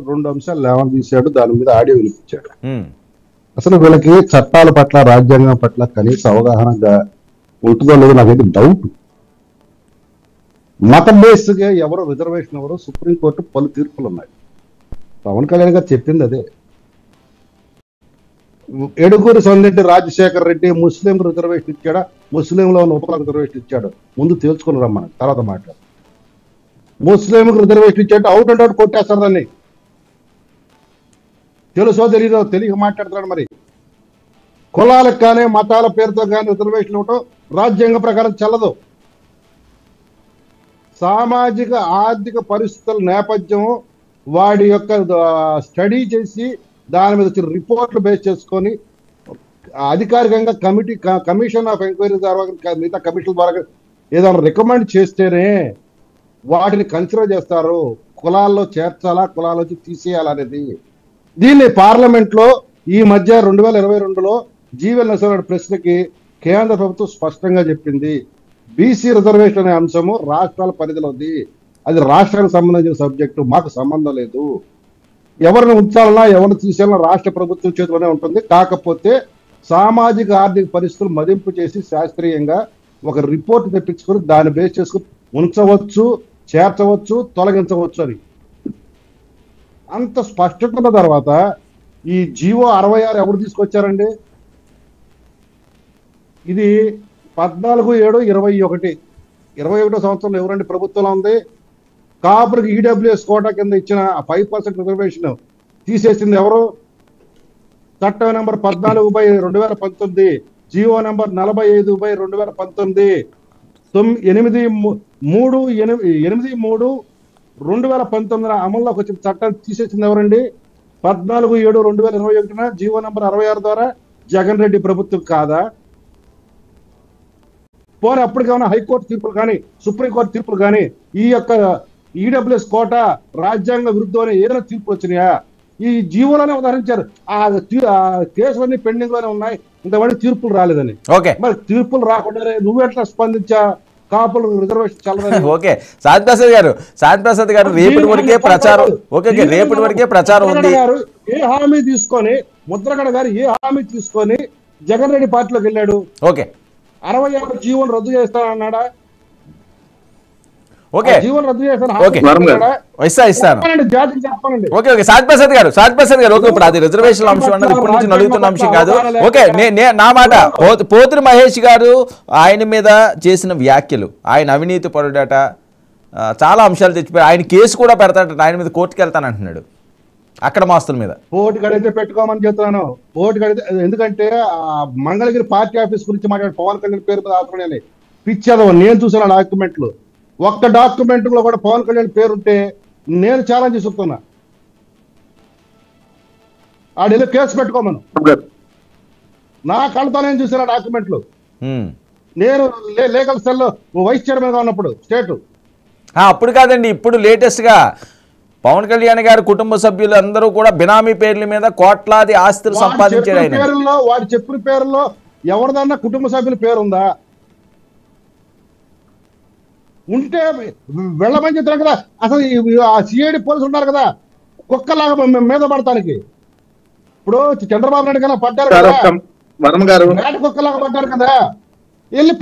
రెండు అంశాలు లేవని తీశాడు, దాని మీద ఆడియో వినిపించాడు. అసలు వీళ్ళకి చట్టాల పట్ల రాజ్యాంగం పట్ల కనీస అవగాహనగా ఉంటుందో లేదో నాకైతే డౌట్. మతం బేస్గా ఎవరో రిజర్వేషన్ ఎవరో సుప్రీంకోర్టు పలు తీర్పులు ఉన్నాయి. పవన్ కళ్యాణ్ గారు చెప్పింది అదే. ఎడుగూరి సొందెడ్డి రాజశేఖర రెడ్డి ముస్లిం రిజర్వేషన్ ఇచ్చాడా, ముస్లింలో ఉన్న ఉపకుల రిజర్వేషన్ ఇచ్చాడు, ముందు తేల్చుకుని రమ్మని తర్వాత మాట్లాడు. ముస్లింకి రిజర్వేషన్ ఇచ్చాడు, అవుట్ అండ్ అవుట్ కొట్టేస్తారు దాన్ని. తెలుసో తెలీదో తెలియక మాట్లాడుతున్నాడు. మరి కులాలకు కానీ మతాల పేరుతో కానీ రిజర్వేషన్ ఇవ్వటం రాజ్యాంగ ప్రకారం చెల్లదు. సామాజిక ఆర్థిక పరిస్థితుల నేపథ్యం వాడి యొక్క స్టడీ చేసి దాని మీద వచ్చిన రిపోర్ట్లు బేస్ చేసుకొని అధికారికంగా కమిషన్ ఆఫ్ ఎంక్వైరీ ద్వారా మిగతా కమిషన్ ద్వారా ఏదైనా రికమెండ్ చేస్తేనే వాటిని కన్సిడర్ చేస్తారు. కులాల్లో చేర్చాలా, కులాల్లోంచి తీసేయాలనేది. దీన్ని పార్లమెంట్ లో ఈ మధ్య 2022లో జీవన్ నరసింహారెడ్డి ప్రశ్నకి కేంద్ర ప్రభుత్వం స్పష్టంగా చెప్పింది, బీసీ రిజర్వేషన్ అనే అంశము రాష్ట్రాల పరిధిలో ఉంది, అది రాష్ట్రానికి సంబంధించిన సబ్జెక్టు, మాకు సంబంధం లేదు. ఎవరిని ఉంచాలన్నా ఎవరిని తీసేయాలన్నా రాష్ట్ర ప్రభుత్వం చేతిలోనే ఉంటుంది. కాకపోతే సామాజిక ఆర్థిక పరిస్థితులు మదింపు చేసి శాస్త్రీయంగా ఒక రిపోర్ట్ తెప్పించుకొని దాన్ని బేస్ చేసుకుని ఉంచవచ్చు, చేర్చవచ్చు, తొలగించవచ్చు అని అంత స్పష్టత ఉన్న తర్వాత ఈ జీవో 66 ఎవరు తీసుకొచ్చారండి? ఇది 14/7/21 సంవత్సరంలో ఎవరండి ప్రభుత్వంలో ఉంది? కాపురికి ఈడబ్ల్యూఎస్ కోటా కింద ఇచ్చిన 5% రిజర్వేషన్ తీసేసింది ఎవరు? చట్టం నెంబర్ 14/2019, జీవో నెంబర్ 45/2019, 8/3/2019 అమల్లోకి వచ్చిన చట్టాన్ని తీసేసింది ఎవరండి? 14/7/2021 జీవో నెంబర్ 66 ద్వారా జగన్ రెడ్డి ప్రభుత్వం కాదా? పోనీ అప్పటికేమైనా హైకోర్టు తీర్పులు కానీ సుప్రీంకోర్టు తీర్పులు కానీ ఈ యొక్క ఈడబ్ల్యూఎస్ కోట రాజ్యాంగ విరుద్ధం అనే ఏదైనా తీర్పులు వచ్చినాయా? ఈ జీవోలోనే ఉదాహరించారు. ఆ కేసులన్నీ పెండింగ్ లోనే ఉన్నాయి, ఇంతమంది తీర్పులు రాలేదని. మరి తీర్పులు రాకుండానే నువ్వెట్లా స్పందించా? కాపులు రిజర్వేషన్ చల్లదని. ఓకే శాంతిప్రసాద్ గారు రేపటి వరకే ప్రచారం, రేపటి వరకే ప్రచారం ఉంది. ఏ హామీ తీసుకొని, ముద్రగడ గారు ఏ హామీ తీసుకొని జగన్ రెడ్డి పార్టీలోకి వెళ్ళాడు? ఓకే 66 జీవోలు రద్దు చేస్తానన్నాడా? ఓకే జీవోలు రద్దు చేస్తాను. ఓకే శాంతిప్రసాద్ గారు ఓకే, ఇప్పుడు అది రిజర్వేషన్ అంశం అన్నది ఇప్పటి నుంచి నలుగుతున్న అంశం కాదు. ఓకే నా మాట, పోతిరి మహేష్ గారు ఆయన మీద చేసిన వ్యాఖ్యలు, ఆయన అవినీతి పరుడట, చాలా అంశాలు తెచ్చిపోయి ఆయన కేసు కూడా పెడతాడట, ఆయన మీద కోర్టుకు వెళ్తానంటున్నాడు అక్కడ మాస్తుల మీద. ఓటు కడితే పెట్టుకోమని చెప్తున్నాను. ఓటు కడితే ఎందుకంటే మంగళగిరి పార్టీ ఆఫీస్ గురించి మాట్లాడు పవన్ కళ్యాణ్ పేరు మీద ఆపడని పిచ్చేదో. నేను చూసిన డాక్యుమెంట్లు, ఒక్క డాక్యుమెంట్ లో కూడా పవన్ కళ్యాణ్ పేరుంటే నేను ఛాలెంజ్ చేస్తున్నా, ఆడెళ్ళి కేసు పెట్టుకోమను. నా కళ్ళతో నేను చూసిన డాక్యుమెంట్లు. నేను లీగల్ సెల్ వైస్ చైర్మన్ గా ఉన్నప్పుడు స్టేట్. అప్పుడు కాదండి, ఇప్పుడు లేటెస్ట్ గా పవన్ కళ్యాణ్ గారి కుటుంబ సభ్యులు అందరూ కూడా బినామీ పేర్ల మీద కోట్లాది ఆస్తులు సంపాదించారు. వాడు చెప్పిన పేరులో ఎవరిదన్నా కుటుంబ సభ్యుల పేరుందా? ఉంటే వెళ్ళమని చెప్తారు కదా. అసలు ఆ సిఐడి పోలీసులు ఉన్నారు కదా, కుక్కలాగా మీద పడటానికి. ఇప్పుడు చంద్రబాబు నాయుడు కన్నా పడ్డారు కదా, మేట కుక్కలాగా పడ్డారు కదా, వెళ్ళి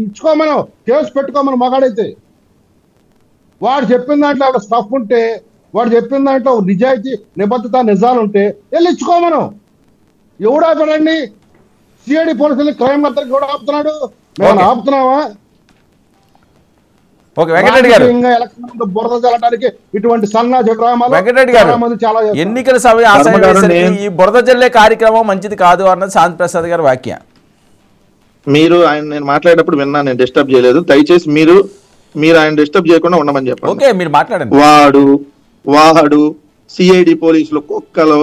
ఇచ్చుకోమను, కేసు పెట్టుకోమను. మగాడైతే వాడు చెప్పిన దాంట్లో ఒక స్టఫ్ ఉంటే, వాడు చెప్పిన దాంట్లో నిజాయితీ నిబద్ధత నిజాలు ఉంటే వెళ్ళి ఇచ్చుకోమను. ఎవడు ఆపడండి? సిఐడి పోలీసులు క్రైమ్ కర్తకి కూడా ఆపుతున్నాడు. మేము ఆపుతున్నావా? బురద జల్లడానికి ఇటువంటి సన్నాజ గ్రామాలు ఎన్నికల సమయం ఈ బురద జల్లే కార్యక్రమం మంచిది కాదు అన్నది శాంతిప్రసాద్ గారి వాక్య. మీరు ఆయన నేను మాట్లాడేటప్పుడు విన్నా, నేను డిస్టర్బ్ చేయలేదు. దయచేసి మీరు ఆయన డిస్టర్బ్ చేయకుండా ఉండమని చెప్పండి. ఓకే మీరు మాట్లాడండి. వాడు సిఐడి పోలీసులు కుక్కలు